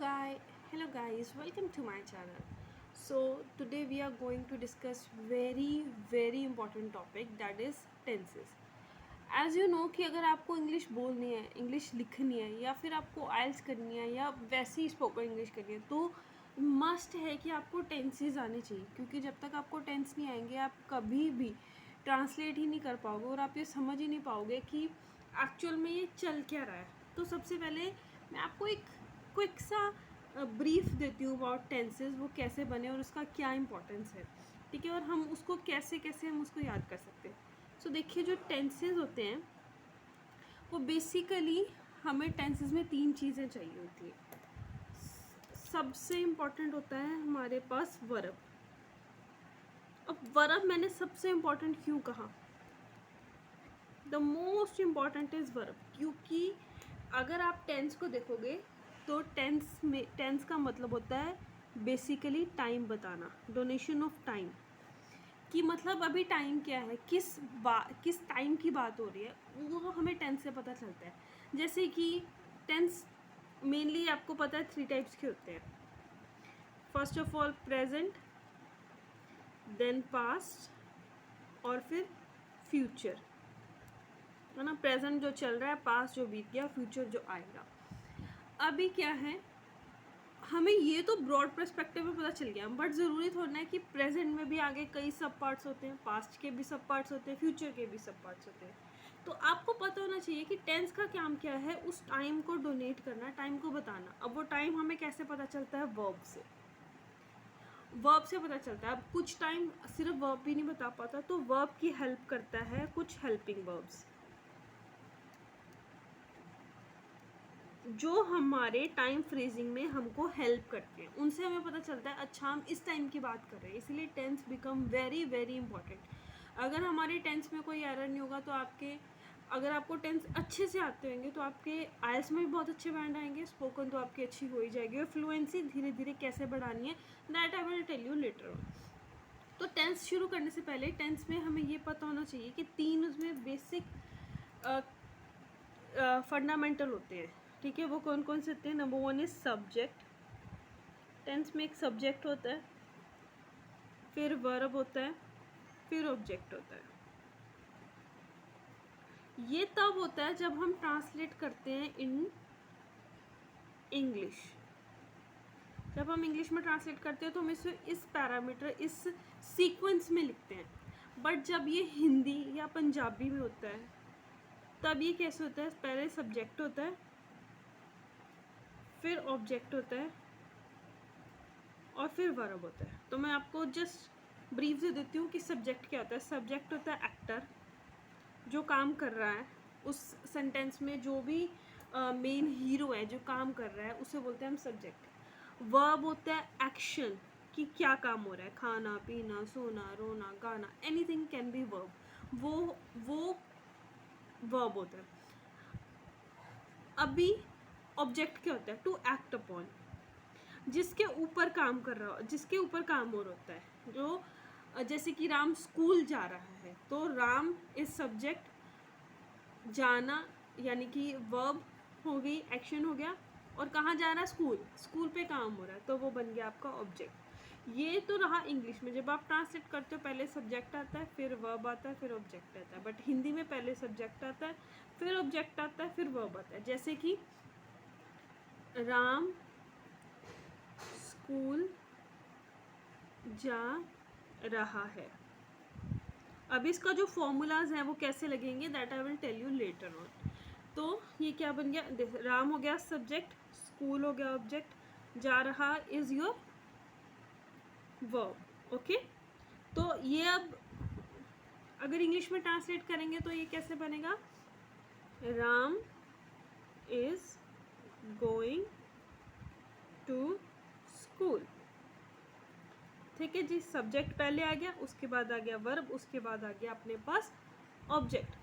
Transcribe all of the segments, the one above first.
Hello guys, welcome to my channel. So today we are going to discuss very important topic, that is tenses. As you know कि अगर आपको English बोलनी है, English लिखनी है, या फिर आपको आइल्स करनी है, या वैसे ही स्पोकन इंग्लिश करनी है, तो मस्ट है कि आपको टेंसेस आने चाहिए, क्योंकि जब तक आपको टेंस नहीं आएंगे आप कभी भी ट्रांसलेट ही नहीं कर पाओगे और आप ये समझ ही नहीं पाओगे कि एक्चुअल में ये चल क्या रहा है. तो सबसे पहले मैं आपको एक क्विक सा ब्रीफ देती हूँ अबाउट टेंसेस, वो कैसे बने और उसका क्या इंपॉर्टेंस है. ठीक है, और हम उसको कैसे कैसे हम उसको याद कर सकते हैं. सो देखिए, जो टेंसेस होते हैं वो बेसिकली हमें टेंसेस में तीन चीज़ें चाहिए होती हैं. सबसे इम्पॉर्टेंट होता है हमारे पास वर्ब. अब वर्ब मैंने सबसे इम्पॉर्टेंट क्यों कहा? The most important is verb, क्योंकि अगर आप टेंस को देखोगे तो टेंस का मतलब होता है बेसिकली टाइम बताना, डोनेशन ऑफ टाइम. कि मतलब अभी टाइम क्या है, किस टाइम की बात हो रही है, वो हमें टेंस से पता चलता है. जैसे कि टेंस मेनली आपको पता है 3 टाइप्स के होते हैं. First of all present, then past और फिर फ्यूचर, है ना. प्रेजेंट जो चल रहा है, पास्ट जो बीत गया, फ्यूचर जो आएगा. अभी क्या है, हमें ये तो ब्रॉड पर्सपेक्टिव में पता चल गया, बट ज़रूरी थोड़ा है कि प्रेजेंट में भी आगे कई सब पार्ट्स होते हैं, पास्ट के भी सब पार्ट्स होते हैं, फ्यूचर के भी सब पार्ट्स होते हैं. तो आपको पता होना चाहिए कि टेंस का काम क्या है, उस टाइम को डोनेट करना, टाइम को बताना. अब वो टाइम हमें कैसे पता चलता है? वर्ब से. वर्ब से पता चलता है. अब कुछ टाइम सिर्फ वर्ब भी नहीं बता पाता, तो वर्ब की हेल्प करता है कुछ हेल्पिंग वर्ब्स, जो हमारे टाइम फ्रेजिंग में हमको हेल्प करते हैं. उनसे हमें पता चलता है अच्छा हम इस टाइम की बात कर रहे हैं. इसलिए टेंस बिकम वेरी इंपॉर्टेंट. अगर हमारे टेंस में कोई एरर नहीं होगा तो अगर आपको टेंस अच्छे से आते होंगे तो आपके आइल्स में भी बहुत अच्छे बैंड आएंगे, स्पोकन तो आपकी अच्छी हो ही जाएगी, और फ्लुएंसी धीरे धीरे कैसे बढ़ानी है that I will tell you later on. तो टेंस शुरू करने से पहले टेंस में हमें ये पता होना चाहिए कि 3 उसमें बेसिक फंडामेंटल होते हैं. ठीक है, वो कौन कौन से होते हैं? Number 1 is subject. टेंस में एक सब्जेक्ट होता है, फिर वर्ब होता है, फिर ऑब्जेक्ट होता है. ये तब होता है जब हम ट्रांसलेट करते हैं इन इंग्लिश. जब हम इंग्लिश में ट्रांसलेट करते हैं तो हम इस पैरामीटर, इस सीक्वेंस में लिखते हैं. बट जब ये हिंदी या पंजाबी में होता है तब ये कैसे होता है? पहले सब्जेक्ट होता है, फिर ऑब्जेक्ट होता है और फिर वर्ब होता है. तो मैं आपको जस्ट ब्रीफ से देती हूँ कि सब्जेक्ट क्या होता है. सब्जेक्ट होता है एक्टर, जो काम कर रहा है उस सेंटेंस में, जो भी मेन हीरो है जो काम कर रहा है उसे बोलते हैं हम सब्जेक्ट. वर्ब होता है एक्शन, कि क्या काम हो रहा है, खाना पीना सोना रोना गाना, एनीथिंग कैन बी वर्ब. वो वर्ब होता है. अभी ऑब्जेक्ट क्या होता है? टू एक्ट अपॉन, जिसके ऊपर काम कर रहा हो, जिसके ऊपर काम हो रहा होता है. जो जैसे कि राम स्कूल जा रहा है, तो राम इज सब्जेक्ट, जाना यानी कि वर्ब हो गई, एक्शन हो गया, और कहाँ जा रहा है? स्कूल. स्कूल पे काम हो रहा है, तो वो बन गया आपका ऑब्जेक्ट. ये तो रहा इंग्लिश में. जब आप ट्रांसलेट करते हो पहले सब्जेक्ट आता है, फिर वर्ब आता है, फिर ऑब्जेक्ट आता है. बट हिंदी में पहले सब्जेक्ट आता है, फिर ऑब्जेक्ट आता है, फिर वर्ब आता है. जैसे कि राम स्कूल जा रहा है. अब इसका जो फॉर्मूलाज हैं वो कैसे लगेंगे that I will tell you later on. तो ये क्या बन गया? राम हो गया सब्जेक्ट, स्कूल हो गया ऑब्जेक्ट, जा रहा इज योर वर्ब. ओके, तो ये अब अगर इंग्लिश में ट्रांसलेट करेंगे तो ये कैसे बनेगा? Ram is going to school. ठीक है जी, सब्जेक्ट पहले आ गया, उसके बाद आ गया वर्ब, उसके बाद आ गया अपने पास ऑब्जेक्ट.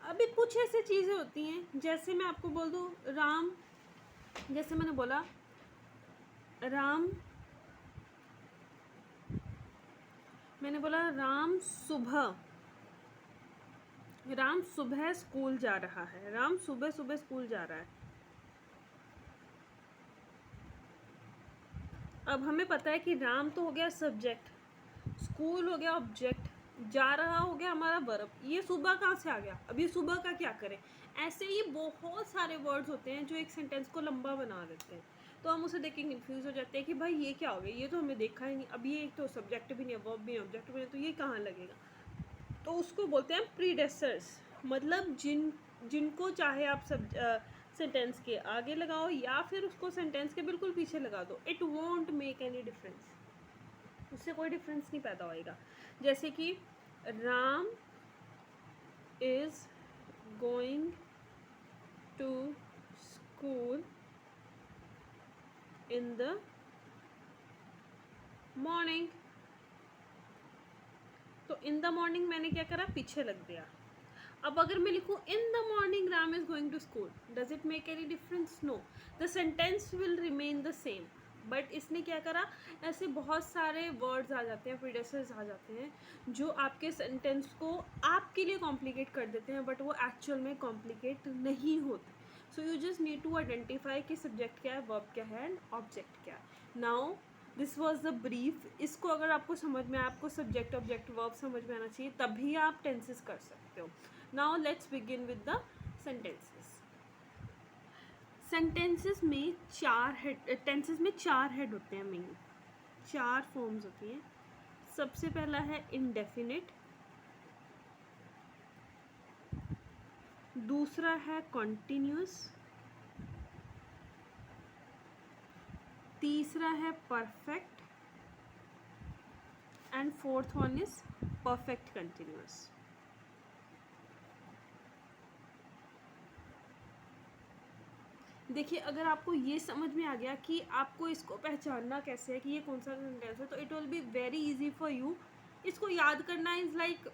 अभी कुछ ऐसी चीज़ें होती हैं, जैसे मैं आपको बोल दूँ राम, जैसे मैंने बोला राम, मैंने बोला राम सुबह स्कूल जा रहा है. राम सुबह सुबह स्कूल जा रहा है. अब हमें पता है कि राम तो हो गया सब्जेक्ट, स्कूल हो गया ऑब्जेक्ट, जा रहा हो गया हमारा वर्ब। ये सुबह कहाँ से आ गया? अब ये सुबह का क्या करें? ऐसे ही बहुत सारे वर्ड्स होते हैं जो एक सेंटेंस को लंबा बना देते हैं, तो हम उसे देख के कन्फ्यूज़ हो जाते हैं कि भाई ये क्या हो गया, ये तो हमने देखा ही नहीं। अब ये एक तो सब्जेक्ट भी नहीं है, वर्ब भी नहीं, ऑब्जेक्ट भी नहीं, तो ये कहाँ लगेगा? तो उसको बोलते हैं प्रीडेसेसर्स, मतलब जिनको चाहे आप सब सेंटेंस के आगे लगाओ या फिर उसको सेंटेंस के बिल्कुल पीछे लगा दो, it won't make any difference, उससे कोई डिफरेंस नहीं पैदा होएगा। जैसे कि Ram is going to school in the morning, तो इन द मॉर्निंग मैंने क्या करा, पीछे लग दिया। अब अगर मैं लिखूँ in the morning Ram is going to school, does it make any difference? No, the sentence will remain the same. But इसने क्या करा, ऐसे बहुत सारे वर्ड्स आ जाते हैं, प्रीडेसेसर्स आ जाते हैं जो आपके सेंटेंस को आपके लिए कॉम्प्लिकेट कर देते हैं, बट वो एक्चुअल में कॉम्प्लिकेट नहीं होते। So you just need to identify कि सब्जेक्ट क्या है, वर्ब क्या है एंड ऑब्जेक्ट क्या है। Now this was the brief. इसको अगर आपको समझ में आया, आपको सब्जेक्ट ऑब्जेक्ट वर्ब समझ में आना चाहिए, तभी आप टेंसेस कर सकते हो। Now let's begin with the sentences. Sentences में टेंसेस में चार हेड होते हैं, मेन चार फॉर्म्स होती हैं। सबसे पहला है इंडेफिनिट, दूसरा है कॉन्टिन्यूस, तीसरा है perfect and fourth one is perfect continuous. देखिए, अगर आपको ये समझ में आ गया कि आपको इसको पहचानना कैसे है कि ये कौन सा सेंटेंस है, तो it will be very easy for you. इसको याद करना is like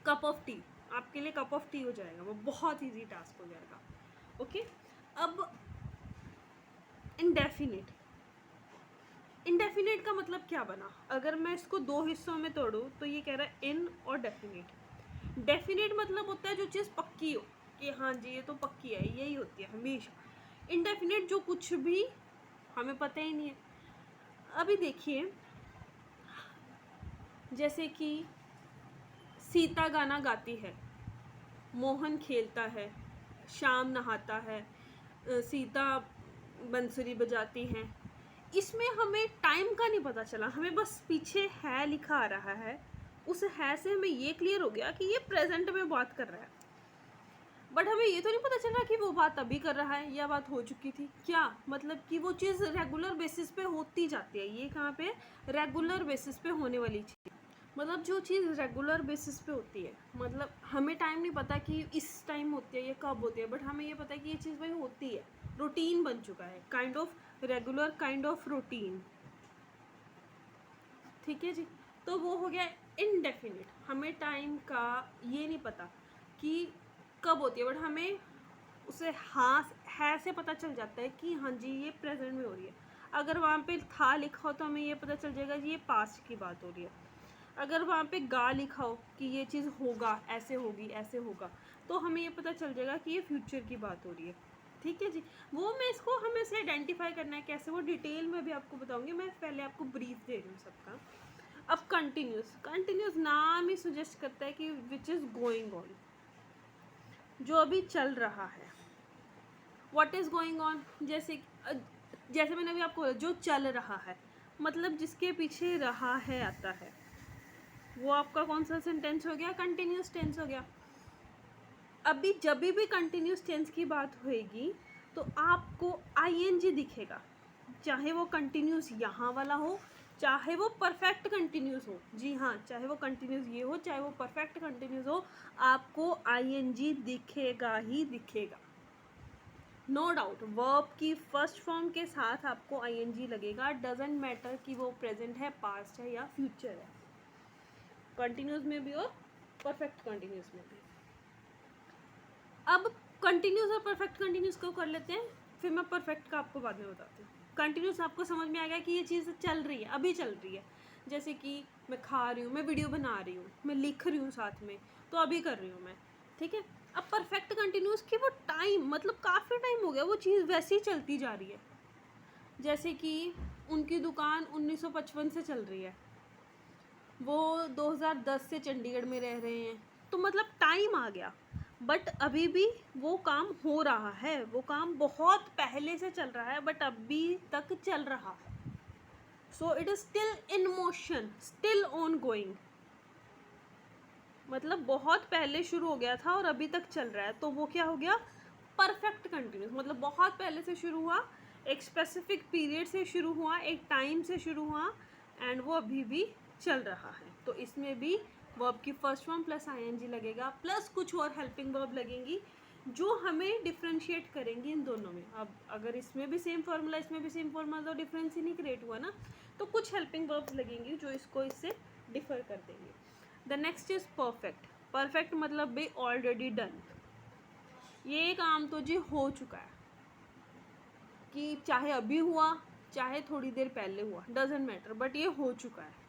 cup of T, आपके लिए कप ऑफ टी हो जाएगा, वो बहुत इजी टास्क हो जाएगा। ओके, अब इंडेफिनिट। इंडेफिनिट का मतलब क्या बना? अगर मैं इसको दो हिस्सों में तोड़ूँ तो ये कह रहा है इन और डेफिनिट। डेफिनिट मतलब होता है जो चीज़ पक्की हो, कि हाँ जी ये तो पक्की है, यही होती है हमेशा। इंडेफिनिट जो कुछ भी हमें पता ही नहीं है। अभी देखिए, जैसे कि सीता गाना गाती है, मोहन खेलता है, श्याम नहाता है, सीता बंसुरी बजाती हैं। इसमें हमें टाइम का नहीं पता चला, हमें बस पीछे है लिखा आ रहा है, उस है से हमें ये क्लियर हो गया कि ये प्रेजेंट में बात कर रहा है, बट हमें ये तो नहीं पता चल रहा कि वो बात अभी कर रहा है या बात हो चुकी थी। क्या मतलब कि वो चीज़ रेगुलर बेसिस पे होती जाती है। ये कहाँ पे? रेगुलर बेसिस पे होने वाली चीज़, मतलब जो चीज़ रेगुलर बेसिस पे होती है, मतलब हमें टाइम नहीं पता कि इस टाइम होती है या कब होती है, बट हमें ये पता है कि ये चीज़ भाई होती है, रूटीन बन चुका है, kind of regular, kind of routine. ठीक है जी, तो वो हो गया इनडेफिनिट। हमें टाइम का ये नहीं पता कि कब होती है, बट हमें उसे हाँ है से पता चल जाता है कि हाँ जी ये प्रेजेंट में हो रही है। अगर वहाँ पे था लिखा हो तो हमें ये पता चल जाएगा कि ये पास्ट की बात हो रही है। अगर वहाँ पे गा लिखा हो कि ये चीज़ होगा, ऐसे होगी, ऐसे होगा, तो हमें ये पता चल जाएगा कि ये फ्यूचर की बात हो रही है। ठीक है जी, वो मैं इसको हमें से आइडेंटिफाई करना है कैसे, वो डिटेल में भी आपको बताऊंगी। मैं पहले आपको ब्रीफ दे रही हूँ सबका। अब कंटिन्यूस, कंटिन्यूस नाम ही सुजेस्ट करता है कि विच इज़ गोइंग ऑन, जो अभी चल रहा है। व्हाट इज़ गोइंग ऑन, जैसे मैंने अभी आपको बोला, जो चल रहा है, मतलब जिसके पीछे रहा है आता है, वो आपका कौन सा सेंटेंस हो गया? कंटिन्यूस टेंस हो गया। अभी जब भी कंटिन्यूस टेंस की बात होएगी तो आपको आईएनजी दिखेगा, चाहे वो कंटिन्यूस यहाँ वाला हो, चाहे वो परफेक्ट कंटिन्यूस हो। जी हाँ, चाहे वो कंटिन्यूस ये हो, चाहे वो परफेक्ट कंटिन्यूस हो, आपको आईएनजी दिखेगा ही दिखेगा, नो डाउट। वर्ब की फर्स्ट फॉर्म के साथ आपको आईएनजी लगेगा, डजेंट मैटर कि वो प्रेजेंट है, पास्ट है या फ्यूचर है, कंटिन्यूस में भी और परफेक्ट कंटिन्यूस में भी। अब कंटिन्यूस और परफेक्ट कंटिन्यूस को कर लेते हैं, फिर मैं परफेक्ट का आपको बाद में बताती हूँ। कंटिन्यूस आपको समझ में आ गया कि ये चीज़ चल रही है, अभी चल रही है, जैसे कि मैं खा रही हूँ, मैं वीडियो बना रही हूँ, मैं लिख रही हूँ साथ में, तो अभी कर रही हूँ मैं। ठीक है, अब परफेक्ट कंटिन्यूस की वो टाइम, मतलब काफ़ी टाइम हो गया, वो चीज़ वैसे ही चलती जा रही है। जैसे कि उनकी दुकान 1955 से चल रही है, वो 2010 से चंडीगढ़ में रह रहे हैं, तो मतलब टाइम आ गया, बट अभी भी वो काम हो रहा है, वो काम बहुत पहले से चल रहा है बट अभी तक चल रहा है. So it is still in motion, still on going. मतलब बहुत पहले शुरू हो गया था और अभी तक चल रहा है, तो वो क्या हो गया, परफेक्ट कंटिन्यूस. मतलब बहुत पहले से शुरू हुआ, एक स्पेसिफिक पीरियड से शुरू हुआ, एक टाइम से शुरू हुआ, एंड वो अभी भी चल रहा है. तो इसमें भी वर्ब की फर्स्ट फॉर्म प्लस आईएनजी लगेगा, प्लस कुछ और हेल्पिंग वर्ब लगेंगी जो हमें डिफ्रेंशिएट करेंगी इन दोनों में. अब अगर इसमें भी सेम फार्मूला, इसमें भी सेम फार्मूला, तो डिफरेंस ही नहीं क्रिएट हुआ ना. तो कुछ हेल्पिंग वर्ब्स लगेंगी जो इसको इससे डिफर कर देंगे. The next is perfect. Perfect मतलब भी ऑलरेडी डन. ये काम तो जी हो चुका है, कि चाहे अभी हुआ चाहे थोड़ी देर पहले हुआ, डजेंट मैटर, बट ये हो चुका है.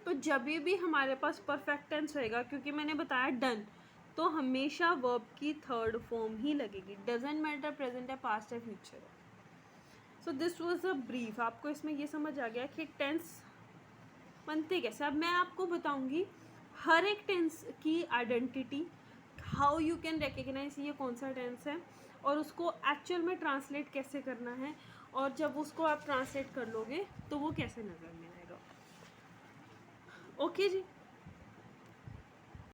तो जब भी हमारे पास परफेक्ट टेंस रहेगा, क्योंकि मैंने बताया डन, तो हमेशा वर्ब की थर्ड फॉर्म ही लगेगी. डजेंट मैटर प्रेजेंट है, पास्ट है, फ्यूचर है. So this was a brief. आपको इसमें ये समझ आ गया कि टेंस बनते कैसे. अब मैं आपको बताऊंगी हर एक टेंस की identity, how you can recognise ये कौन सा टेंस है, और उसको एक्चुअल में ट्रांसलेट कैसे करना है, और जब उसको आप ट्रांसलेट कर लोगे तो वो कैसे नज़र में आएगा. ओके जी.